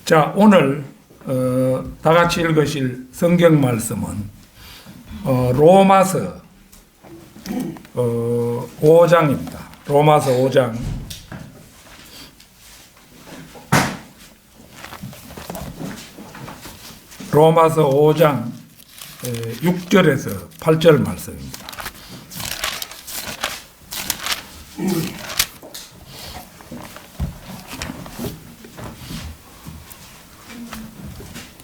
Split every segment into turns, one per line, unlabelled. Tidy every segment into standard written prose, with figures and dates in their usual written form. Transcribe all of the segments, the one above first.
자, 오늘 다 같이 읽으실 성경 말씀은 로마서 5장입니다. 로마서 5장 로마서 5장 6절에서 8절 말씀입니다.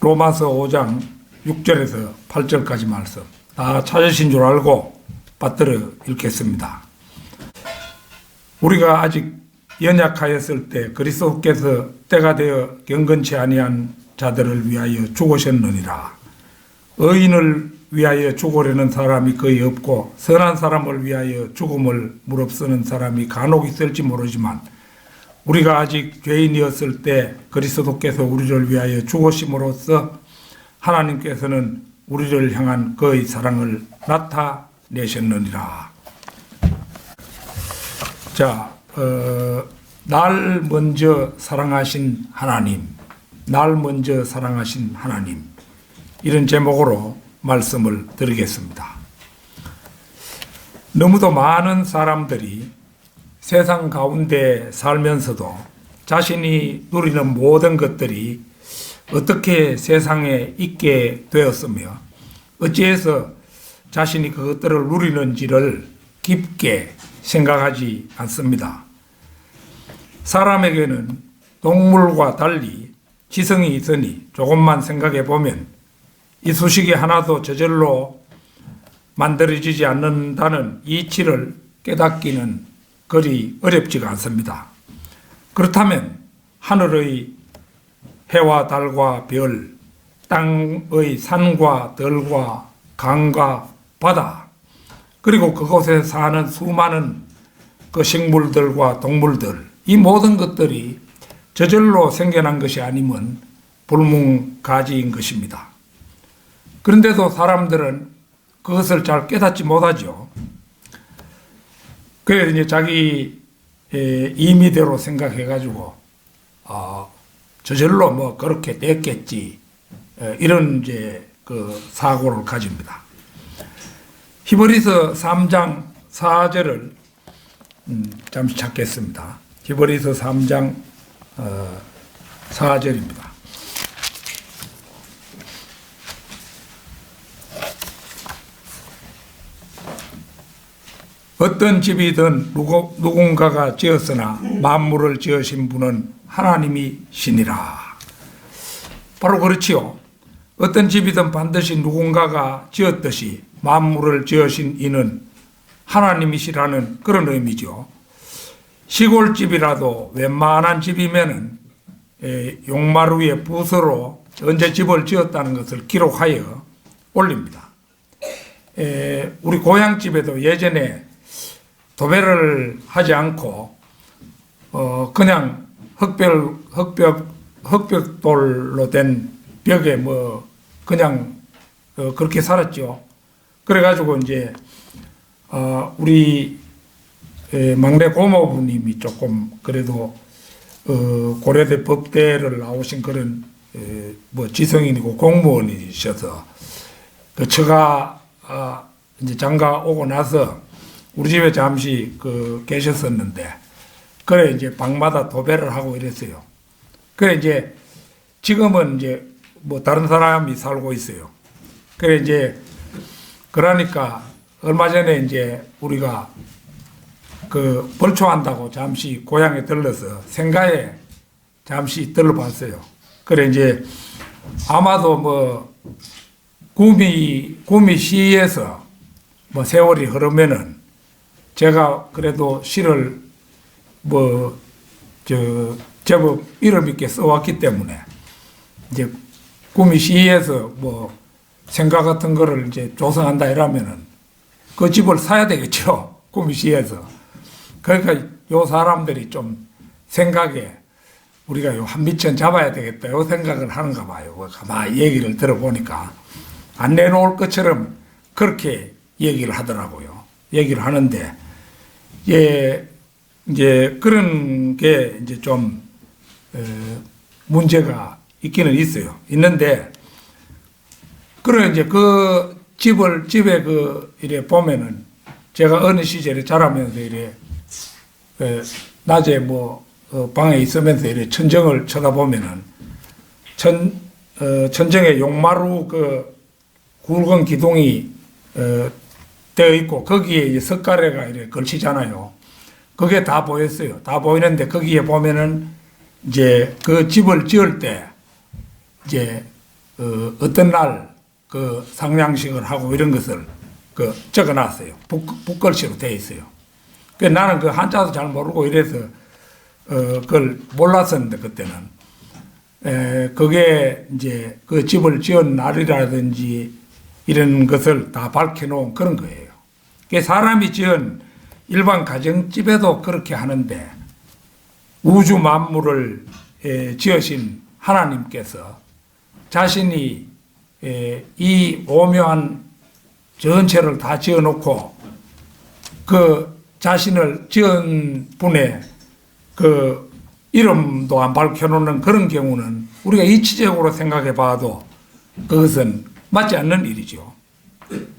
로마서 5장 6절에서 8절까지 말씀 다 찾으신 줄 알고 받들어 읽겠습니다. 우리가 아직 연약하였을 때 그리스도께서 때가 되어 경건치 아니한 자들을 위하여 죽으셨느니라. 의인을 위하여 죽으려는 사람이 거의 없고 선한 사람을 위하여 죽음을 무릅쓰는 사람이 간혹 있을지 모르지만 우리가 아직 죄인이었을 때 그리스도께서 우리를 위하여 죽으심으로써 하나님께서는 우리를 향한 그의 사랑을 나타내셨느니라. 자, 날 먼저 사랑하신 하나님, 날 먼저 사랑하신 하나님, 이런 제목으로 말씀을 드리겠습니다. 너무도 많은 사람들이 세상 가운데 살면서도 자신이 누리는 모든 것들이 어떻게 세상에 있게 되었으며 어찌해서 자신이 그것들을 누리는지를 깊게 생각하지 않습니다. 사람에게는 동물과 달리 지성이 있으니 조금만 생각해 보면 이 수식이 하나도 저절로 만들어지지 않는다는 이치를 깨닫기는 그리 어렵지가 않습니다. 그렇다면 하늘의 해와 달과 별, 땅의 산과 들과 강과 바다, 그리고 그곳에 사는 수많은 그 식물들과 동물들, 이 모든 것들이 저절로 생겨난 것이 아니면 불문가지인 것입니다. 그런데도 사람들은 그것을 잘 깨닫지 못하죠. 그래서 이제 자기 임의대로 생각해가지고 저절로 뭐 그렇게 됐겠지, 이런 이제 그 사고를 가집니다. 히브리서 3장 4절을 잠시 찾겠습니다. 히브리서 3장 4절입니다. 어떤 집이든 누군가가 지었으나 만물을 지으신 분은 하나님이시니라. 바로 그렇지요. 어떤 집이든 반드시 누군가가 지었듯이 만물을 지으신 이는 하나님이시라는 그런 의미죠. 시골집이라도 웬만한 집이면은 용마루 위에 붓으로 언제 집을 지었다는 것을 기록하여 올립니다. 우리 고향집에도 예전에 도배를 하지 않고 그냥 흙벽돌로 된 벽에 뭐 그냥 그렇게 살았죠. 그래가지고 이제 우리 막내 고모부님이 조금 그래도 고려대 법대를 나오신 그런 뭐 지성인이고 공무원이셔서 그 처가 이제 장가 오고 나서 우리 집에 잠시 계셨었는데, 그래 이제 방마다 도배를 하고 이랬어요. 그래 이제 지금은 이제 뭐 다른 사람이 살고 있어요. 그래 이제 그러니까 얼마 전에 이제 우리가 벌초한다고 잠시 고향에 들러서 생가에 잠시 들러봤어요. 그래 이제 아마도 뭐 구미시에서 뭐 세월이 흐르면은 제가 그래도 시를 제법 이름 있게 써왔기 때문에 이제 구미시에서 뭐 생가 같은 거를 이제 조성한다 이러면은 그 집을 사야 되겠죠. 구미시에서. 그러니까 요 사람들이 좀 생각에 우리가 요 한 미천 잡아야 되겠다 요 생각을 하는가 봐요. 가만히 얘기를 들어보니까 안 내놓을 것처럼 그렇게 얘기를 하더라고요. 얘기를 하는데 이제 그런 게 이제 좀 문제가 있기는 있어요. 있는데, 그래, 이제 그 집에 이래 보면은, 제가 어느 시절에 자라면서 이래, 낮에 방에 있으면서 이래 천정을 쳐다보면은, 천정에 용마루 굵은 기둥이, 되어 있고, 거기에 이제 석가래가 이래 걸치잖아요. 그게 다 보였어요. 다 보이는데, 거기에 보면은, 이제 그 집을 지을 때, 이제, 어떤 날, 상냥식을 하고 이런 것을 적어 놨어요. 붓글씨로 되어 있어요. 나는 그 한자도 잘 모르고 이래서, 그걸 몰랐었는데, 그때는. 그게 이제 그 집을 지은 날이라든지 이런 것을 다 밝혀놓은 그런 거예요. 사람이 지은 일반 가정집에도 그렇게 하는데, 우주 만물을 지으신 하나님께서 자신이 이 오묘한 전체를 다 지어놓고 그 자신을 지은 분의 그 이름도 안 밝혀놓는 그런 경우는 우리가 이치적으로 생각해 봐도 그것은 맞지 않는 일이죠.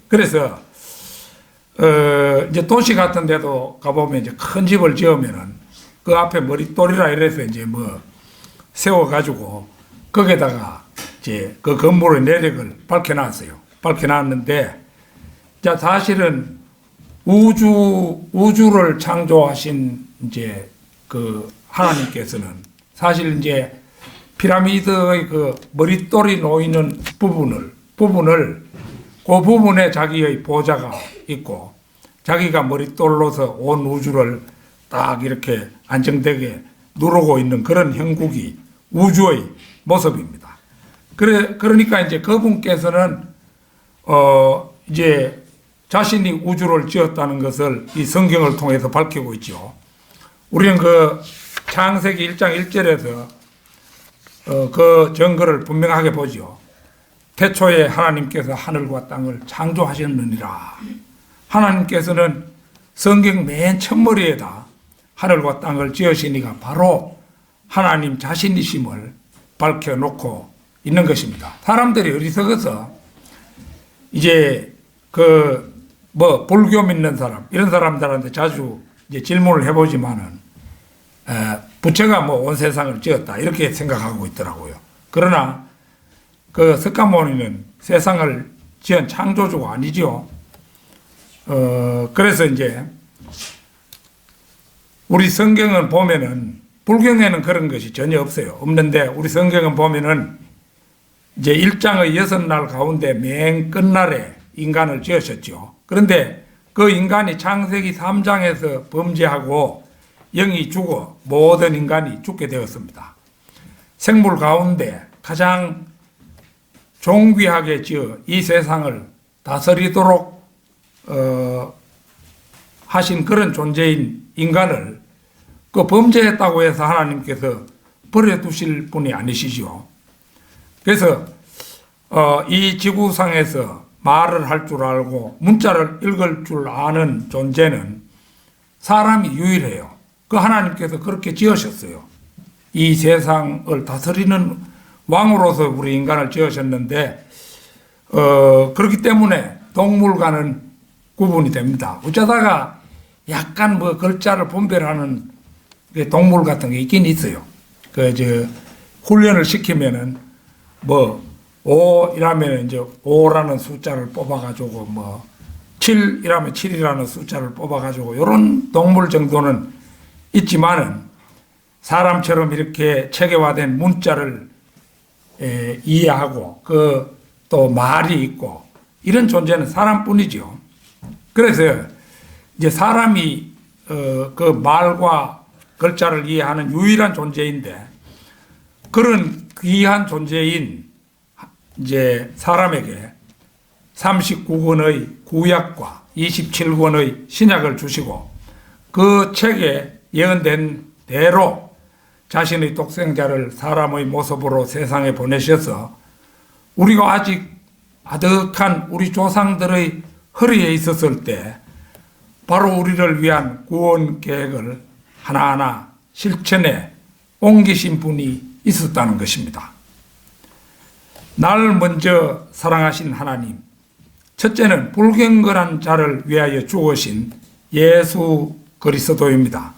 그래서 이제 도시 같은 데도 가보면 이제 큰 집을 지으면은 그 앞에 머릿돌이라 이래서 이제 세워가지고 거기에다가 이제 그 건물의 내력을 밝혀놨어요. 밝혀놨는데, 자, 사실은 우주를 창조하신 이제 그 하나님께서는 사실 이제 피라미드의 그 머릿돌이 놓이는 부분을 그 부분에 자기의 보좌가 있고 자기가 머릿돌로서 온 우주를 딱 이렇게 안정되게 누르고 있는 그런 형국이 우주의 모습입니다. 그러니까 이제 그분께서는 이제 자신이 우주를 지었다는 것을 이 성경을 통해서 밝히고 있죠. 우리는 그 창세기 1장 1절에서 그 증거를 분명하게 보죠. 태초에 하나님께서 하늘과 땅을 창조하셨느니라. 하나님께서는 성경 맨 첫머리에다 하늘과 땅을 지으시니까 바로 하나님 자신이심을 밝혀놓고 있는 것입니다. 사람들이 어리석어서 이제 불교 믿는 사람, 이런 사람들한테 자주 이제 질문을 해보지만은, 부처가 온 세상을 지었다, 이렇게 생각하고 있더라고요. 그러나 그 석가모니는 세상을 지은 창조주가 아니죠. 그래서 이제 우리 성경은 보면은, 불경에는 그런 것이 전혀 없어요. 없는데 우리 성경은 보면은 이제 1장의 6날 가운데 맨 끝날에 인간을 지으셨죠. 그런데 그 인간이 창세기 3장에서 범죄하고 영이 죽어 모든 인간이 죽게 되었습니다. 생물 가운데 가장 존귀하게 지어 이 세상을 다스리도록 하신 그런 존재인 인간을 그 범죄했다고 해서 하나님께서 버려두실 분이 아니시죠. 그래서 이 지구상에서 말을 할 줄 알고 문자를 읽을 줄 아는 존재는 사람이 유일해요. 그 하나님께서 그렇게 지으셨어요. 이 세상을 다스리는 왕으로서 우리 인간을 지으셨는데, 그렇기 때문에 동물과는 구분이 됩니다. 어쩌다가 약간 글자를 분별하는 동물 같은 게 있긴 있어요. 훈련을 시키면은, 이라면 이제 5라는 숫자를 뽑아가지고, 7이라면 7이라는 숫자를 뽑아가지고, 요런 동물 정도는 있지만은, 사람처럼 이렇게 체계화된 문자를 이해하고, 또 말이 있고, 이런 존재는 사람뿐이죠. 그래서 이제 사람이 그 말과 글자를 이해하는 유일한 존재인데, 그런 귀한 존재인 이제 사람에게 39권의 구약과 27권의 신약을 주시고 그 책에 예언된 대로 자신의 독생자를 사람의 모습으로 세상에 보내셔서 우리가 아직 아득한 우리 조상들의 허리에 있었을 때 바로 우리를 위한 구원 계획을 하나하나 실천에 옮기신 분이 있었다는 것입니다. 나를 먼저 사랑하신 하나님, 첫째는 불경건한 자를 위하여 죽으신 예수 그리스도입니다.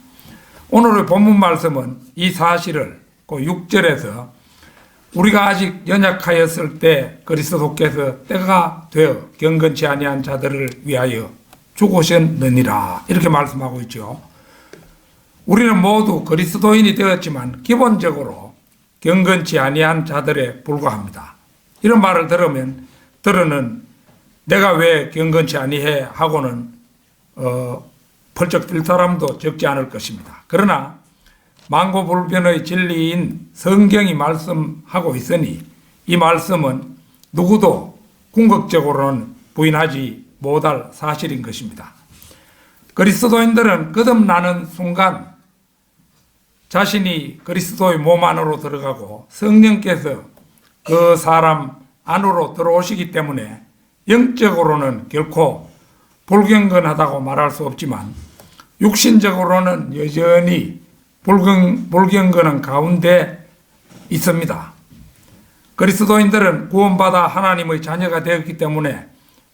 오늘의 본문 말씀은 이 사실을 그 6절에서 우리가 아직 연약하였을 때 그리스도께서 때가 되어 경건치 아니한 자들을 위하여 죽으셨느니라 이렇게 말씀하고 있죠. 우리는 모두 그리스도인이 되었지만 기본적으로 경건치 아니한 자들에 불과합니다. 이런 말을 들으는 내가 왜 경건치 아니해 하고는 펄쩍 뛸 사람도 적지 않을 것입니다. 그러나 만고불변의 진리인 성경이 말씀하고 있으니 이 말씀은 누구도 궁극적으로는 부인하지 못할 사실인 것입니다. 그리스도인들은 거듭나는 순간 자신이 그리스도의 몸 안으로 들어가고 성령께서 그 사람 안으로 들어오시기 때문에 영적으로는 결코 불경건하다고 말할 수 없지만 육신적으로는 여전히 불경건한 가운데 있습니다. 그리스도인들은 구원받아 하나님의 자녀가 되었기 때문에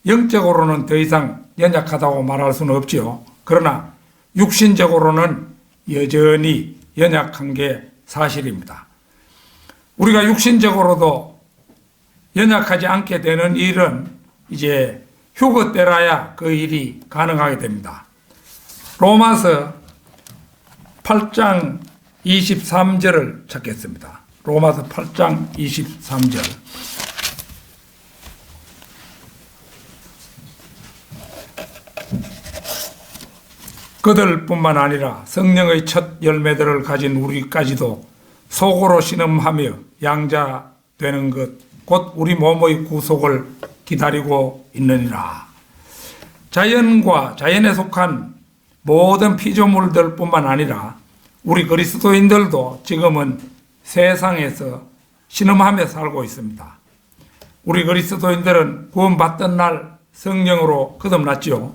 영적으로는 더 이상 연약하다고 말할 수는 없지요. 그러나 육신적으로는 여전히 연약한 게 사실입니다. 우리가 육신적으로도 연약하지 않게 되는 일은 이제 휴거 때라야 그 일이 가능하게 됩니다. 로마서 8장 23절을 찾겠습니다. 로마서 8장 23절. 그들뿐만 아니라 성령의 첫 열매들을 가진 우리까지도 속으로 신음하며 양자되는 것 곧 우리 몸의 구속을 기다리고 있느니라. 자연과 자연에 속한 모든 피조물들뿐만 아니라 우리 그리스도인들도 지금은 세상에서 신음하며 살고 있습니다. 우리 그리스도인들은 구원받던 날 성령으로 거듭났지요.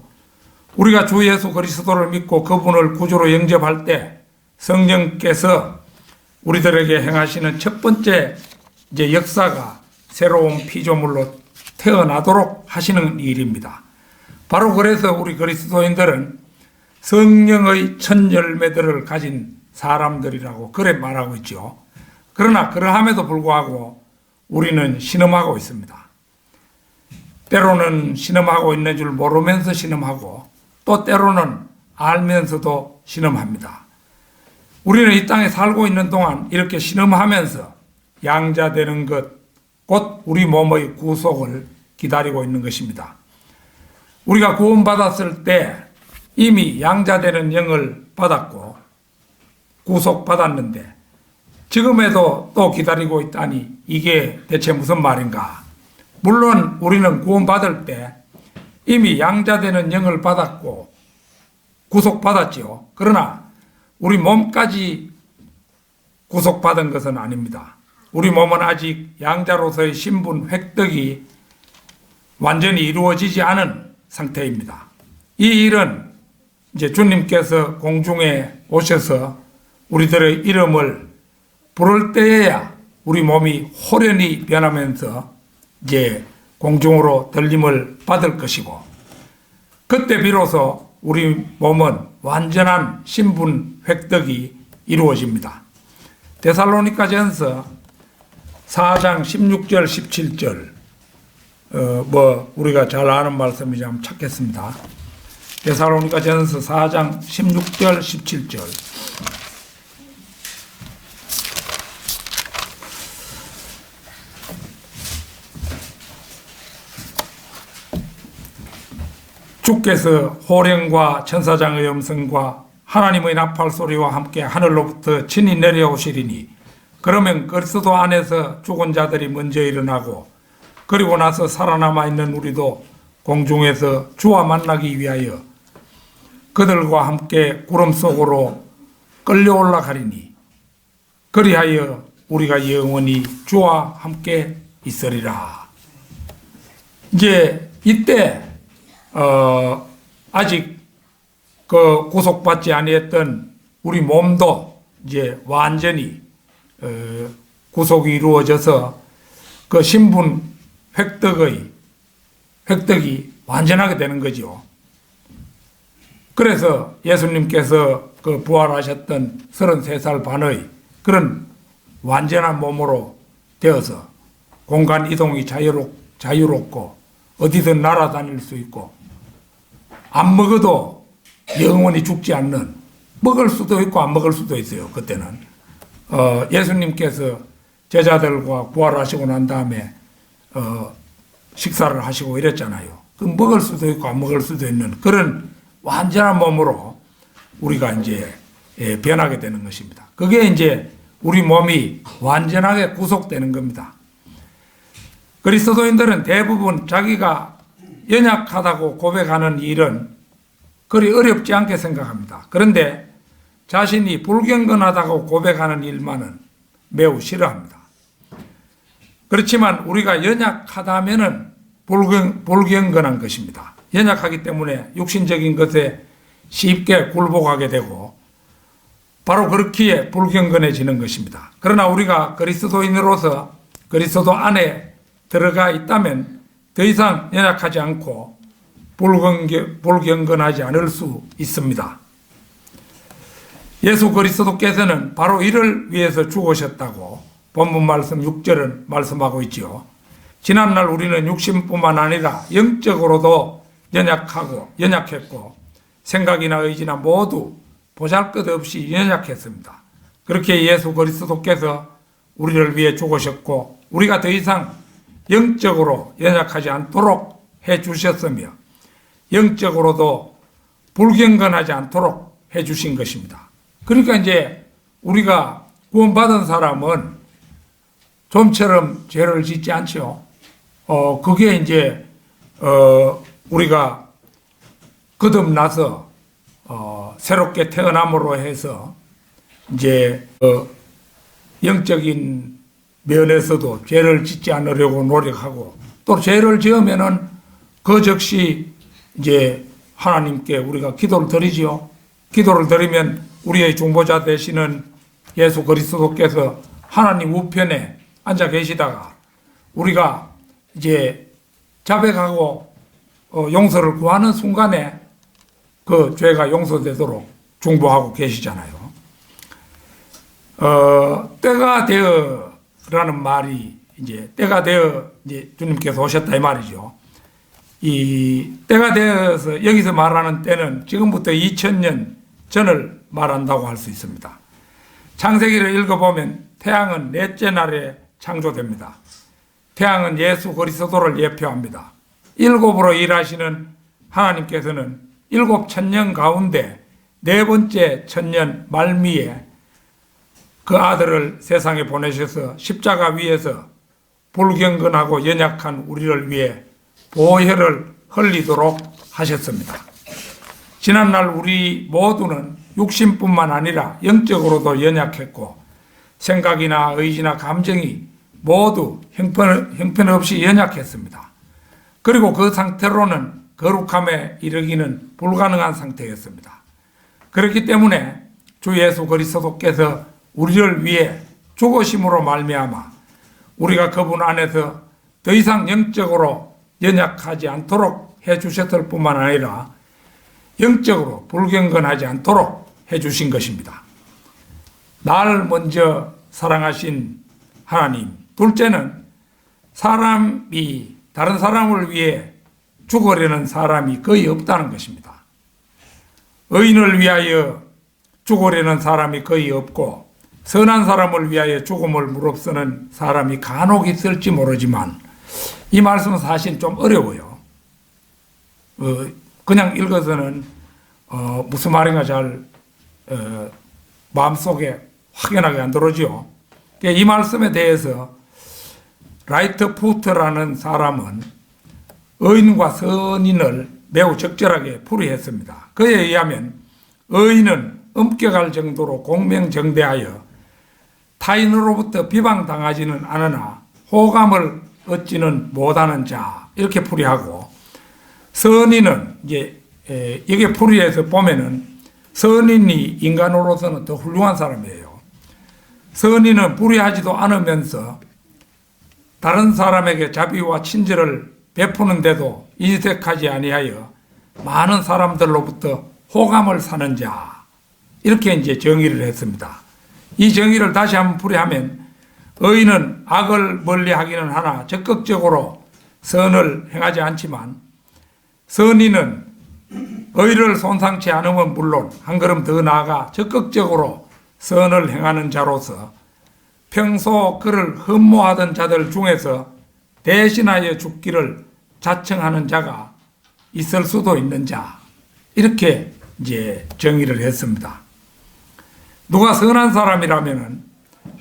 우리가 주 예수 그리스도를 믿고 그분을 구주로 영접할 때 성령께서 우리들에게 행하시는 첫 번째 역사가 새로운 피조물로 태어나도록 하시는 일입니다. 바로 그래서 우리 그리스도인들은 성령의 첫 열매들을 가진 사람들이라고 그래 말하고 있죠. 그러나 그러함에도 불구하고 우리는 신음하고 있습니다. 때로는 신음하고 있는 줄 모르면서 신음하고 또 때로는 알면서도 신음합니다. 우리는 이 땅에 살고 있는 동안 이렇게 신음하면서 양자되는 것, 곧 우리 몸의 구속을 기다리고 있는 것입니다. 우리가 구원받았을 때 이미 양자되는 영을 받았고 구속받았는데 지금에도 또 기다리고 있다니 이게 대체 무슨 말인가? 물론 우리는 구원받을 때 이미 양자되는 영을 받았고 구속받았지요. 그러나 우리 몸까지 구속받은 것은 아닙니다. 우리 몸은 아직 양자로서의 신분 획득이 완전히 이루어지지 않은 상태입니다. 이 일은 이제 주님께서 공중에 오셔서 우리들의 이름을 부를 때에야 우리 몸이 호련히 변하면서 이제 공중으로 들림을 받을 것이고 그때 비로소 우리 몸은 완전한 신분 획득이 이루어집니다. 데살로니가전서 4장 16절 17절 우리가 잘 아는 말씀이지 한번 찾겠습니다. 데살로니가전서 4장 16절 17절 주께서 호령과 천사장의 음성과 하나님의 나팔 소리와 함께 하늘로부터 친히 내려오시리니 그러면 그리스도 안에서 죽은 자들이 먼저 일어나고 그리고 나서 살아남아 있는 우리도 공중에서 주와 만나기 위하여 그들과 함께 구름 속으로 끌려 올라가리니 그리하여 우리가 영원히 주와 함께 있으리라. 이제 이때 아직 그 구속받지 아니했던 우리 몸도 이제 완전히 구속이 이루어져서 그 신분 획득이 완전하게 되는 거죠. 그래서 예수님께서 그 부활하셨던 33살 반의 그런 완전한 몸으로 되어서 공간 이동이 자유롭고 어디든 날아다닐 수 있고 안 먹어도 영원히 죽지 않는, 먹을 수도 있고 안 먹을 수도 있어요. 그때는 예수님께서 제자들과 부활하시고 난 다음에 식사를 하시고 이랬잖아요. 그 먹을 수도 있고 안 먹을 수도 있는 그런 완전한 몸으로 우리가 이제 변하게 되는 것입니다. 그게 이제 우리 몸이 완전하게 구속되는 겁니다. 그리스도인들은 대부분 자기가 연약하다고 고백하는 일은 그리 어렵지 않게 생각합니다. 그런데 자신이 불경건하다고 고백하는 일만은 매우 싫어합니다. 그렇지만 우리가 연약하다면은 불경건한 것입니다. 연약하기 때문에 육신적인 것에 쉽게 굴복하게 되고 바로 그렇기에 불경건해지는 것입니다. 그러나 우리가 그리스도인으로서 그리스도 안에 들어가 있다면 더 이상 연약하지 않고 불경건하지 않을 수 있습니다. 예수 그리스도께서는 바로 이를 위해서 죽으셨다고 본문 말씀 6절은 말씀하고 있지요. 지난날 우리는 육신뿐만 아니라 영적으로도 연약했고 생각이나 의지나 모두 보잘것없이 연약했습니다. 그렇게 예수 그리스도께서 우리를 위해 죽으셨고 우리가 더 이상 영적으로 연약하지 않도록 해주셨으며 영적으로도 불경건하지 않도록 해주신 것입니다. 그러니까 이제 우리가 구원받은 사람은 좀처럼 죄를 짓지 않죠. 그게 이제 우리가 거듭나서 새롭게 태어남으로 해서 이제 영적인 면에서도 죄를 짓지 않으려고 노력하고 또 죄를 지으면은 그 즉시 이제 하나님께 우리가 기도를 드리지요. 기도를 드리면 우리의 중보자 되시는 예수 그리스도께서 하나님 우편에 앉아 계시다가 우리가 이제 자백하고 용서를 구하는 순간에 그 죄가 용서되도록 중보하고 계시잖아요. 때가 되어라는 말이 이제 때가 되어 이제 주님께서 오셨다 이 말이죠. 이 때가 되어서 여기서 말하는 때는 지금부터 2000년 전을 말한다고 할 수 있습니다. 창세기를 읽어보면 태양은 넷째 날에 창조됩니다. 태양은 예수 그리스도를 예표합니다. 일곱으로 일하시는 하나님께서는 7천년 가운데 네 번째 천년 말미에 그 아들을 세상에 보내셔서 십자가 위에서 불경건하고 연약한 우리를 위해 보혈을 흘리도록 하셨습니다. 지난날 우리 모두는 육신뿐만 아니라 영적으로도 연약했고 생각이나 의지나 감정이 모두 형편없이 연약했습니다. 그리고 그 상태로는 거룩함에 이르기는 불가능한 상태였습니다. 그렇기 때문에 주 예수 그리스도께서 우리를 위해 죽으심으로 말미암아 우리가 그분 안에서 더 이상 영적으로 연약하지 않도록 해주셨을 뿐만 아니라 영적으로 불경건하지 않도록 해주신 것입니다. 나를 먼저 사랑하신 하나님, 둘째는 사람이 다른 사람을 위해 죽으려는 사람이 거의 없다는 것입니다. 의인을 위하여 죽으려는 사람이 거의 없고 선한 사람을 위하여 죽음을 무릅쓰는 사람이 간혹 있을지 모르지만 이 말씀은 사실 좀 어려워요. 그냥 읽어서는 무슨 말인가 잘 마음속에 확연하게 안 들어오죠. 이 말씀에 대해서 라이트 푸트라는 사람은 의인과 선인을 매우 적절하게 풀이했습니다. 그에 의하면 의인은 엄격할 정도로 공명정대하여 타인으로부터 비방당하지는 않으나 호감을 얻지는 못하는 자, 이렇게 풀이하고, 선인은 이제 여기 풀이해서 보면은 선인이 인간으로서는 더 훌륭한 사람이에요. 선인은 불의하지도 않으면서 다른 사람에게 자비와 친절을 베푸는데도 인색하지 아니하여 많은 사람들로부터 호감을 사는 자, 이렇게 이제 정의를 했습니다. 이 정의를 다시 한번 풀이하면 의인은 악을 멀리하기는 하나 적극적으로 선을 행하지 않지만 선인은 의를 손상치 않으면 물론 한 걸음 더 나아가 적극적으로 선을 행하는 자로서 평소 그를 흠모하던 자들 중에서 대신하여 죽기를 자청하는 자가 있을 수도 있는 자, 이렇게 이제 정의를 했습니다. 누가 선한 사람이라면은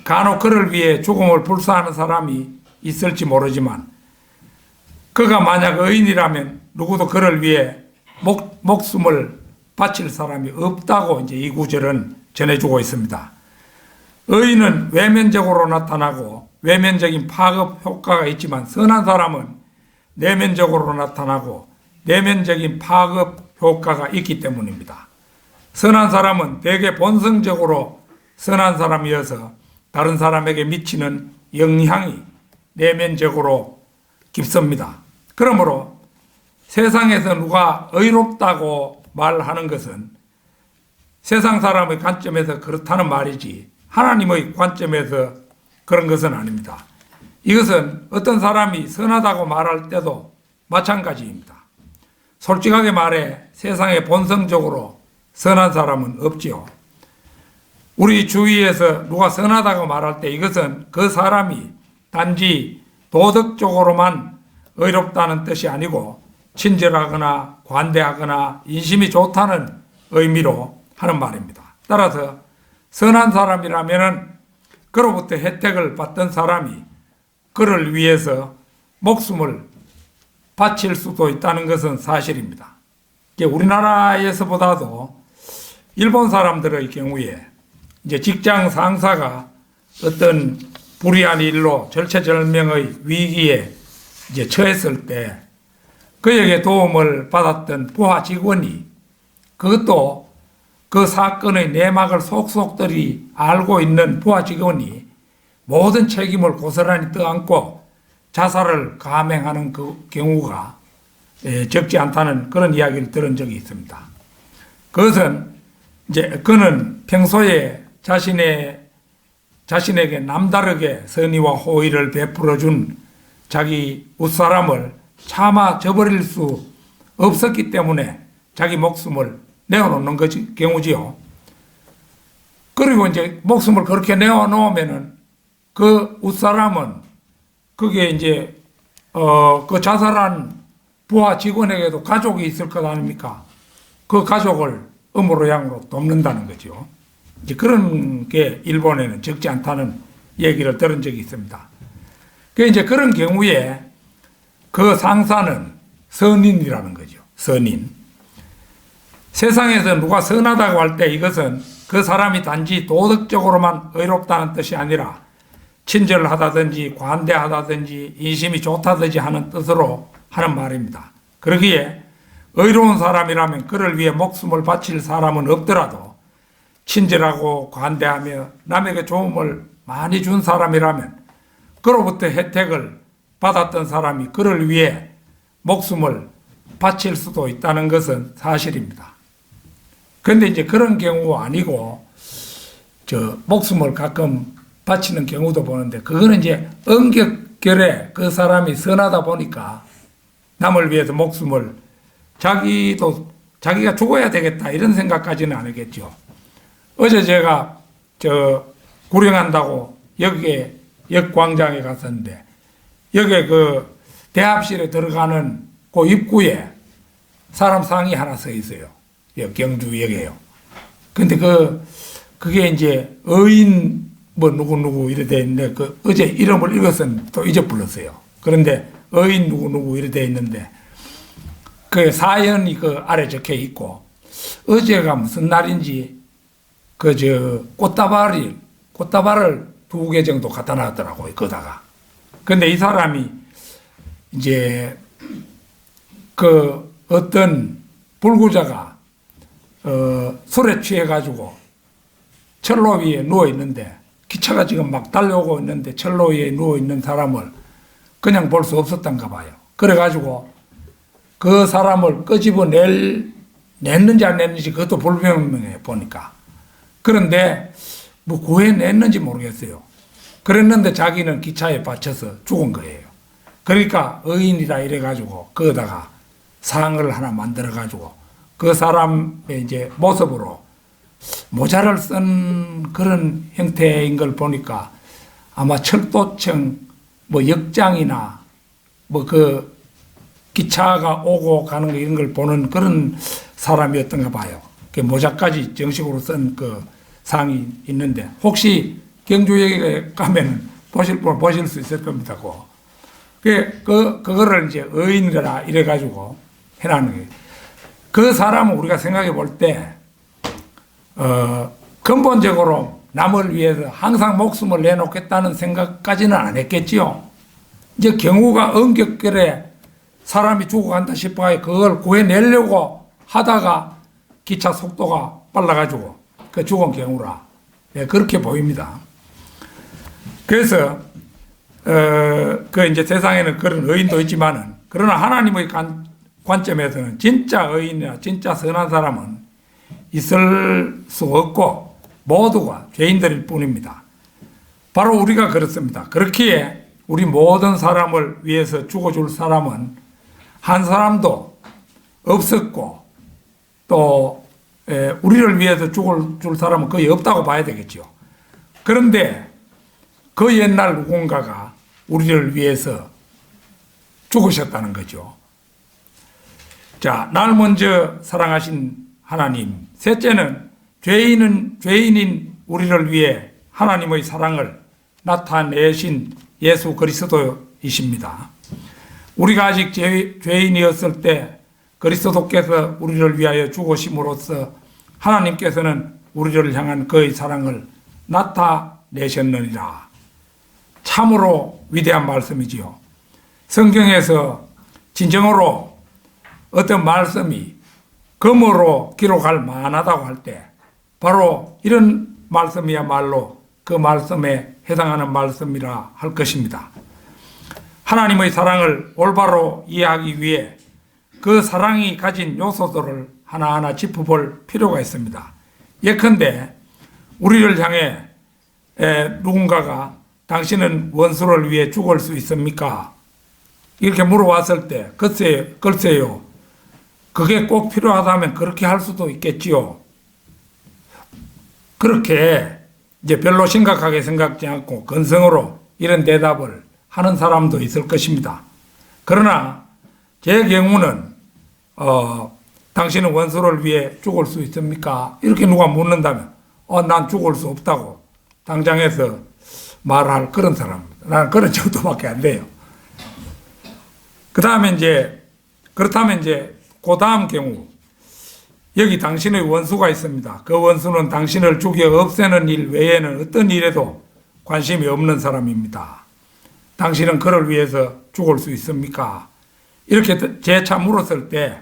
간혹 그를 위해 죽음을 불사하는 사람이 있을지 모르지만 그가 만약 의인이라면 누구도 그를 위해 목숨을 바칠 사람이 없다고 이제 이 구절은 전해주고 있습니다. 의인은 외면적으로 나타나고 외면적인 파급 효과가 있지만 선한 사람은 내면적으로 나타나고 내면적인 파급 효과가 있기 때문입니다. 선한 사람은 대개 본성적으로 선한 사람이어서 다른 사람에게 미치는 영향이 내면적으로 깊습니다. 그러므로 세상에서 누가 의롭다고 말하는 것은 세상 사람의 관점에서 그렇다는 말이지 하나님의 관점에서 그런 것은 아닙니다. 이것은 어떤 사람이 선하다고 말할 때도 마찬가지입니다. 솔직하게 말해 세상에 본성적으로 선한 사람은 없지요. 우리 주위에서 누가 선하다고 말할 때 이것은 그 사람이 단지 도덕적으로만 의롭다는 뜻이 아니고 친절하거나 관대하거나 인심이 좋다는 의미로 하는 말입니다. 따라서 선한 사람이라면은 그로부터 혜택을 받던 사람이 그를 위해서 목숨을 바칠 수도 있다는 것은 사실입니다. 우리나라에서보다도 일본 사람들의 경우에 이제 직장 상사가 어떤 불의한 일로 절체절명의 위기에 이제 처했을 때 그에게 도움을 받았던 부하 직원이 그것도 그 사건의 내막을 속속들이 알고 있는 부하 직원이 모든 책임을 고스란히 떠안고 자살을 감행하는 그 경우가 적지 않다는 그런 이야기를 들은 적이 있습니다. 그것은 이제 그는 평소에 자신에게 남다르게 선의와 호의를 베풀어준 자기 웃사람을 차마 저버릴 수 없었기 때문에 자기 목숨을 내어놓는 경우지요. 그리고 이제 목숨을 그렇게 내어놓으면은 그 웃사람은 그게 이제 그 자살한 부하 직원에게도 가족이 있을 것 아닙니까? 그 가족을 음으로 양으로 돕는다는 거죠. 이제 그런 게 일본에는 적지 않다는 얘기를 들은 적이 있습니다. 그 이제 그런 경우에 그 상사는 선인이라는 거죠. 선인. 세상에서 누가 선하다고 할 때 이것은 그 사람이 단지 도덕적으로만 의롭다는 뜻이 아니라 친절하다든지 관대하다든지 인심이 좋다든지 하는 뜻으로 하는 말입니다. 그러기에 의로운 사람이라면 그를 위해 목숨을 바칠 사람은 없더라도 친절하고 관대하며 남에게 도움을 많이 준 사람이라면 그로부터 혜택을 받았던 사람이 그를 위해 목숨을 바칠 수도 있다는 것은 사실입니다. 그런데 이제 그런 경우가 아니고 목숨을 가끔 바치는 경우도 보는데 그거는 이제 엄격결에 그 사람이 선하다 보니까 남을 위해서 목숨을 자기가 죽어야 되겠다 이런 생각까지는 안 하겠죠. 어제 제가 구령한다고 여기에 역광장에 갔었는데 여기에 그 대합실에 들어가는 그 입구에 사람 상이 하나 서 있어요. 경주역에요. 근데 그게 이제 의인 누구 이래 돼 있는데 어제 이름을 읽었으면 또 잊어버렸어요. 그런데 의인 누구 이래 돼 있는데 그 사연이 그 아래 적혀 있고 어제가 무슨 날인지 꽃다발을 2개 정도 갖다 놨더라고요. 거다가. 근데 이 사람이 이제 어떤 불구자가 술에 취해가지고 철로 위에 누워 있는데 기차가 지금 막 달려오고 있는데 철로 위에 누워 있는 사람을 그냥 볼 수 없었던가 봐요. 그래가지고 그 사람을 냈는지 안 냈는지 그것도 불분명해 보니까. 그런데 뭐 구해냈는지 모르겠어요. 그랬는데 자기는 기차에 받쳐서 죽은 거예요. 그러니까 의인이라 이래가지고 거기다가 상을 하나 만들어가지고 그 사람의 이제 모습으로 모자를 쓴 그런 형태인 걸 보니까 아마 철도청 뭐 역장이나 뭐 그 기차가 오고 가는 거 이런 걸 보는 그런 사람이었던가 봐요. 그 모자까지 정식으로 쓴 그 상이 있는데 혹시 경주역에 가면 보실 수 있을 겁니다. 그거를 이제 의인거라 이래가지고 해놨는 거예요. 그 사람은 우리가 생각해 볼 때, 근본적으로 남을 위해서 항상 목숨을 내놓겠다는 생각까지는 안 했겠지요. 이제 경우가 엄격결에 사람이 죽어간다 싶어야 그걸 구해내려고 하다가 기차 속도가 빨라가지고 그 죽은 경우라. 네, 그렇게 보입니다. 그래서, 그 이제 세상에는 그런 의인도 있지만은, 그러나 하나님의 관점에서는 진짜 의인이나 진짜 선한 사람은 있을 수 없고 모두가 죄인들일 뿐입니다. 바로 우리가 그렇습니다. 그렇기에 우리 모든 사람을 위해서 죽어줄 사람은 한 사람도 없었고 또 우리를 위해서 죽어줄 사람은 거의 없다고 봐야 되겠죠. 그런데 그 옛날 누군가가 우리를 위해서 죽으셨다는 거죠. 자, 날 먼저 사랑하신 하나님. 셋째는 죄인인 우리를 위해 하나님의 사랑을 나타내신 예수 그리스도이십니다. 우리가 아직 죄인이었을 때 그리스도께서 우리를 위하여 죽으심으로써 하나님께서는 우리를 향한 그의 사랑을 나타내셨느니라. 참으로 위대한 말씀이지요. 성경에서 진정으로 어떤 말씀이 검으로 기록할 만하다고 할 때 바로 이런 말씀이야말로 그 말씀에 해당하는 말씀이라 할 것입니다. 하나님의 사랑을 올바로 이해하기 위해 그 사랑이 가진 요소들을 하나하나 짚어볼 필요가 있습니다. 예컨대 우리를 향해 누군가가 당신은 원수를 위해 죽을 수 있습니까? 이렇게 물어왔을 때 글쎄요. 그게 꼭 필요하다면 그렇게 할 수도 있겠지요. 그렇게 이제 별로 심각하게 생각지 않고 건성으로 이런 대답을 하는 사람도 있을 것입니다. 그러나 제 경우는 당신은 원수를 위해 죽을 수 있습니까? 이렇게 누가 묻는다면 난 죽을 수 없다고 당장에서 말할 그런 사람입니다. 나는 그런 정도밖에 안 돼요. 그렇다면 이제 그 다음 경우 여기 당신의 원수가 있습니다. 그 원수는 당신을 죽여 없애는 일 외에는 어떤 일에도 관심이 없는 사람입니다. 당신은 그를 위해서 죽을 수 있습니까? 이렇게 재차 물었을 때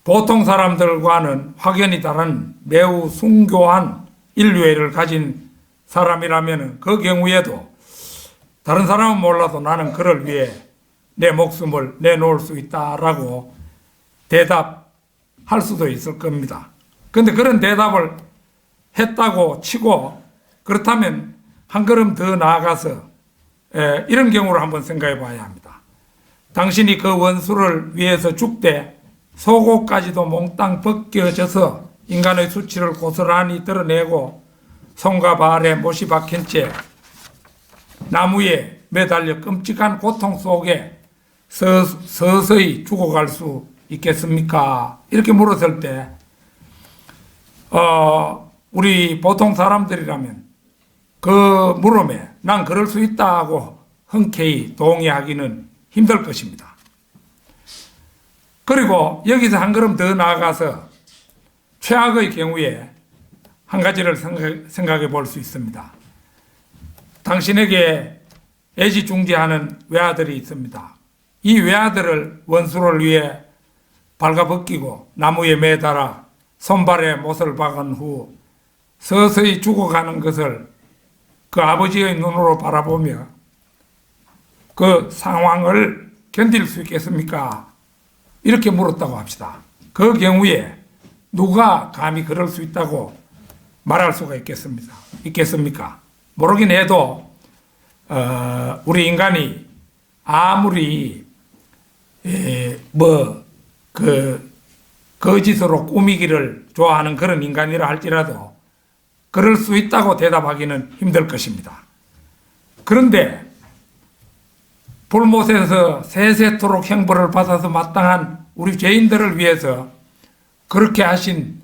보통 사람들과는 확연히 다른 매우 순교한 인류애를 가진 사람이라면 그 경우에도 다른 사람은 몰라도 나는 그를 위해 내 목숨을 내놓을 수 있다라고 대답할 수도 있을 겁니다. 그런데 그런 대답을 했다고 치고 그렇다면 한 걸음 더 나아가서 이런 경우를 한번 생각해 봐야 합니다. 당신이 그 원수를 위해서 죽되 속옷까지도 몽땅 벗겨져서 인간의 수치를 고스란히 드러내고 손과 발에 못이 박힌 채 나무에 매달려 끔찍한 고통 속에 서서히 죽어갈 수 있겠습니까? 이렇게 물었을 때 우리 보통 사람들이라면 그 물음에 난 그럴 수 있다고 흔쾌히 동의하기는 힘들 것입니다. 그리고 여기서 한 걸음 더 나아가서 최악의 경우에 한 가지를 생각해 볼 수 있습니다. 당신에게 애지중지하는 외아들이 있습니다. 이 외아들을 원수를 위해 발가벗기고 나무에 매달아 손발에 못을 박은 후 서서히 죽어가는 것을 그 아버지의 눈으로 바라보며 그 상황을 견딜 수 있겠습니까? 이렇게 물었다고 합시다. 그 경우에 누가 감히 그럴 수 있다고 말할 수가 있겠습니까? 모르긴 해도 우리 인간이 아무리 거짓으로 꾸미기를 좋아하는 그런 인간이라 할지라도 그럴 수 있다고 대답하기는 힘들 것입니다. 그런데 불못에서 세세토록 형벌을 받아서 마땅한 우리 죄인들을 위해서 그렇게 하신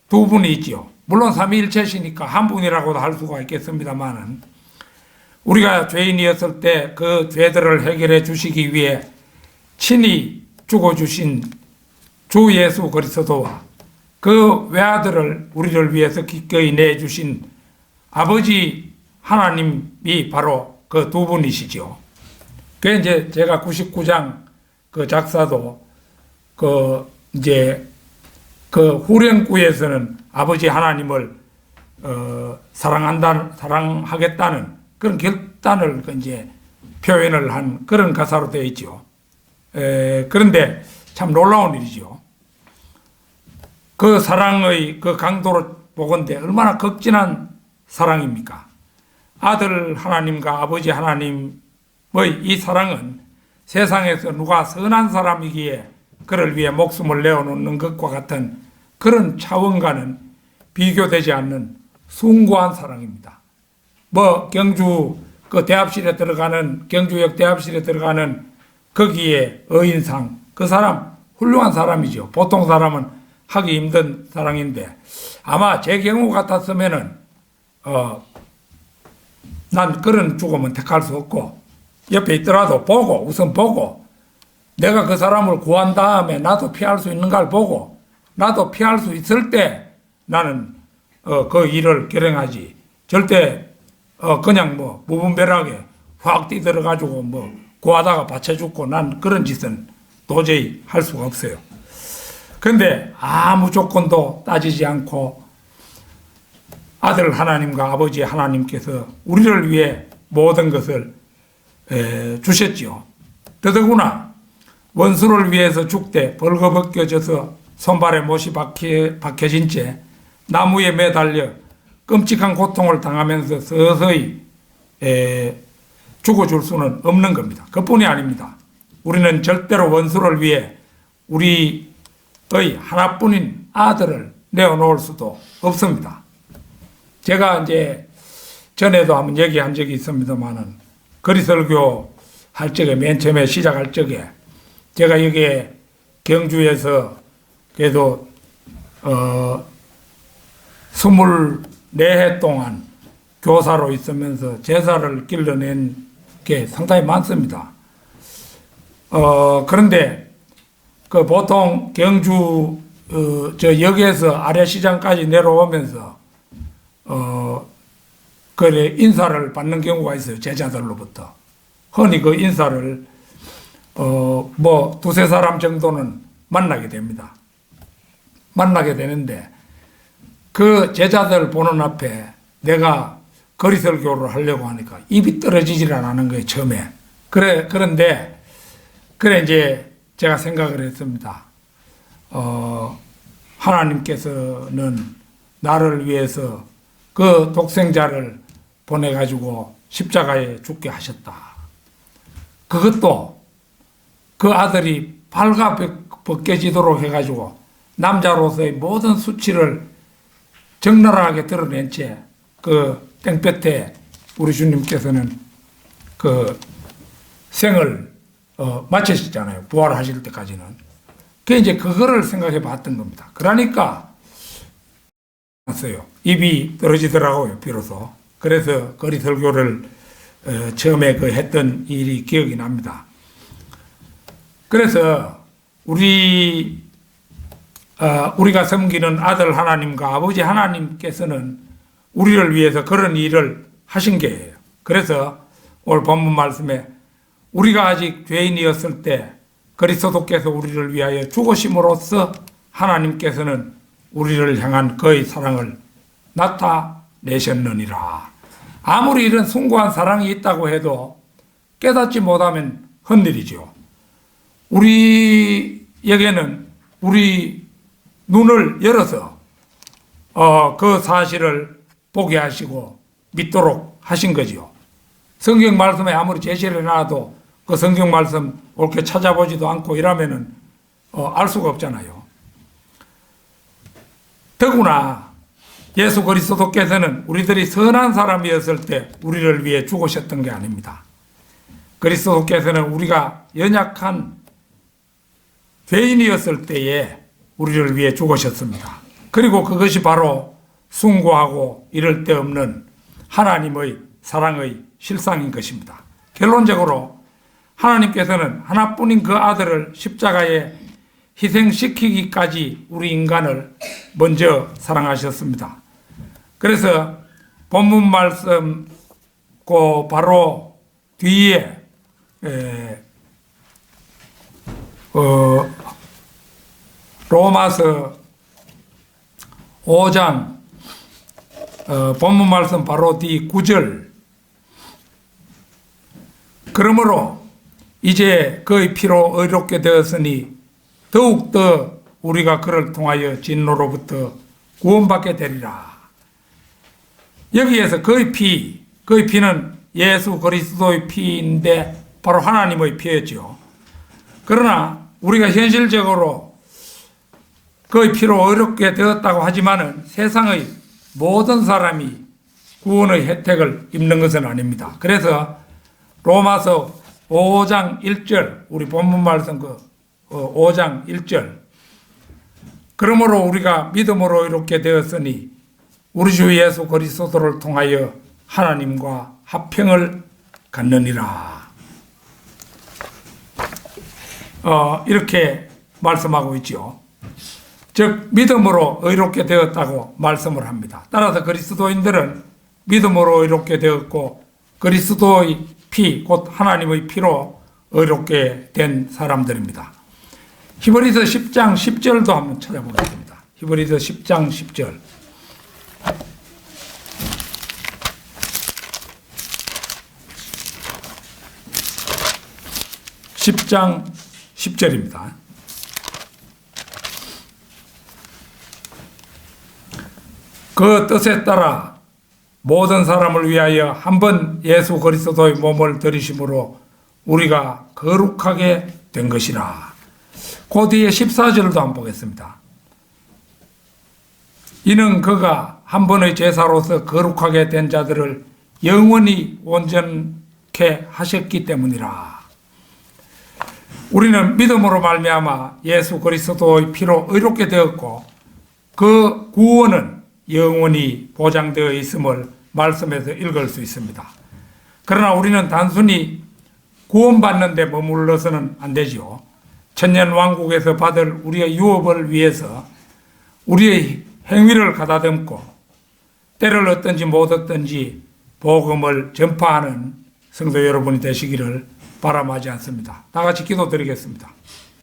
두 분이 있지요. 물론 삼위일체시니까 한 분이라고도 할 수가 있겠습니다만은 우리가 죄인이었을 때 그 죄들을 해결해 주시기 위해 친히 죽어주신 주 예수 그리스도와 그 외아들을 우리를 위해서 기꺼이 내주신 아버지 하나님이 바로 그 두 분이시죠. 그 이제 제가 99장 그 작사도 그 후렴구에서는 아버지 하나님을 사랑하겠다는 그런 결단을 이제 표현을 한 그런 가사로 되어 있죠. 그런데 참 놀라운 일이죠. 그 사랑의 그 강도를 보건대 얼마나 극진한 사랑입니까? 아들 하나님과 아버지 하나님의 이 사랑은 세상에서 누가 선한 사람이기에 그를 위해 목숨을 내어놓는 것과 같은 그런 차원과는 비교되지 않는 숭고한 사랑입니다. 경주 그 대합실에 들어가는 경주역 대합실에 들어가는 거기에 어인상 그 사람 훌륭한 사람이죠. 보통 사람은 하기 힘든 사랑인데 아마 제 경우 같았으면은 난 그런 죽음은 택할 수 없고 옆에 있더라도 우선 보고 내가 그 사람을 구한 다음에 나도 피할 수 있는가를 보고 나도 피할 수 있을 때 나는 그 일을 결행하지. 절대 그냥 무분별하게 확 뛰들어가지고 구하다가 받쳐 죽고 난 그런 짓은 도저히 할 수가 없어요. 그런데 아무 조건도 따지지 않고 아들 하나님과 아버지 하나님께서 우리를 위해 모든 것을 주셨지요. 더더구나 원수를 위해서 죽되 벌거벗겨져서 손발에 못이 박혀진 채 나무에 매달려 끔찍한 고통을 당하면서 서서히 죽어줄 수는 없는 겁니다. 그뿐이 아닙니다. 우리는 절대로 원수를 위해 우리의 하나뿐인 아들을 내어놓을 수도 없습니다. 제가 이제 전에도 한번 얘기한 적이 있습니다만은 거리설교 할 적에 맨 처음에 시작할 적에 제가 여기에 경주에서 그래도 24해 동안 교사로 있으면서 제사를 길러낸 게 상당히 많습니다. 그런데 그 보통 경주 저 역에서 아래시장까지 내려오면서 그래 인사를 받는 경우가 있어요. 제자들로부터. 흔히 그 인사를 두세 사람 정도는 만나게 됩니다. 만나게 되는데 그 제자들 보는 앞에 내가 거리설교를 하려고 하니까 입이 떨어지질 않는 거예요, 처음에. 그런데 이제 제가 생각을 했습니다. 하나님께서는 나를 위해서 그 독생자를 보내가지고 십자가에 죽게 하셨다. 그것도 그 아들이 발가 벗겨지도록 해가지고 남자로서의 모든 수치를 적나라하게 드러낸 채 그 땡볕에 우리 주님께서는 그 생을 마치셨잖아요. 부활하실 때까지는. 그 이제 그거를 생각해 봤던 겁니다. 그러니까 입이 떨어지더라고요, 비로소. 그래서 거리 설교를 처음에 했던 일이 기억이 납니다. 그래서 우리가 섬기는 아들 하나님과 아버지 하나님께서는 우리를 위해서 그런 일을 하신 게예요. 그래서 오늘 본문 말씀에 우리가 아직 죄인이었을 때 그리스도께서 우리를 위하여 죽으심으로써 하나님께서는 우리를 향한 그의 사랑을 나타내셨느니라. 아무리 이런 숭고한 사랑이 있다고 해도 깨닫지 못하면 헛일이죠. 우리에게는 우리 눈을 열어서 그 사실을 보게 하시고 믿도록 하신 거지요. 성경 말씀에 아무리 제시를 해놔도 그 성경 말씀 옳게 찾아보지도 않고 이러면은 알 수가 없잖아요. 더구나 예수 그리스도께서는 우리들이 선한 사람이었을 때 우리를 위해 죽으셨던 게 아닙니다. 그리스도께서는 우리가 연약한 죄인이었을 때에 우리를 위해 죽으셨습니다. 그리고 그것이 바로 숭고하고 이럴 데 없는 하나님의 사랑의 실상인 것입니다. 결론적으로 하나님께서는 하나뿐인 그 아들을 십자가에 희생시키기까지 우리 인간을 먼저 사랑하셨습니다. 그래서 본문 말씀 그 바로 뒤에 로마서 5장 본문 말씀 바로 뒤 9절 그러므로 이제 그의 피로 의롭게 되었으니 더욱더 우리가 그를 통하여 진노로부터 구원받게 되리라. 여기에서 그의 피는 예수 그리스도의 피인데 바로 하나님의 피였죠. 그러나 우리가 현실적으로 그의 피로 의롭게 되었다고 하지만은 세상의 모든 사람이 구원의 혜택을 입는 것은 아닙니다. 그래서 로마서 5장 1절 우리 본문 말씀 5장 1절 그러므로 우리가 믿음으로 이렇게 되었으니 우리 주 예수 그리스도를 통하여 하나님과 화평을 갖느니라. 이렇게 말씀하고 있죠. 즉 믿음으로 의롭게 되었다고 말씀을 합니다. 따라서 그리스도인들은 믿음으로 의롭게 되었고 그리스도의 피, 곧 하나님의 피로 의롭게 된 사람들입니다. 히브리서 10장 10절도 한번 찾아보겠습니다. 히브리서 10장 10절. 10장 10절입니다. 그 뜻에 따라 모든 사람을 위하여 한 번 예수 그리스도의 몸을 들이심으로 우리가 거룩하게 된 것이라. 그 뒤에 14절도 한번 보겠습니다. 이는 그가 한 번의 제사로서 거룩하게 된 자들을 영원히 온전케 하셨기 때문이라. 우리는 믿음으로 말미암아 예수 그리스도의 피로 의롭게 되었고 그 구원은 영원히 보장되어 있음을 말씀에서 읽을 수 있습니다. 그러나 우리는 단순히 구원받는 데 머물러서는 안 되지요. 천년왕국에서 받을 우리의 유업을 위해서 우리의 행위를 가다듬고 때를 얻든지 못 얻든지 복음을 전파하는 성도 여러분이 되시기를 바람하지 않습니다. 다 같이 기도드리겠습니다.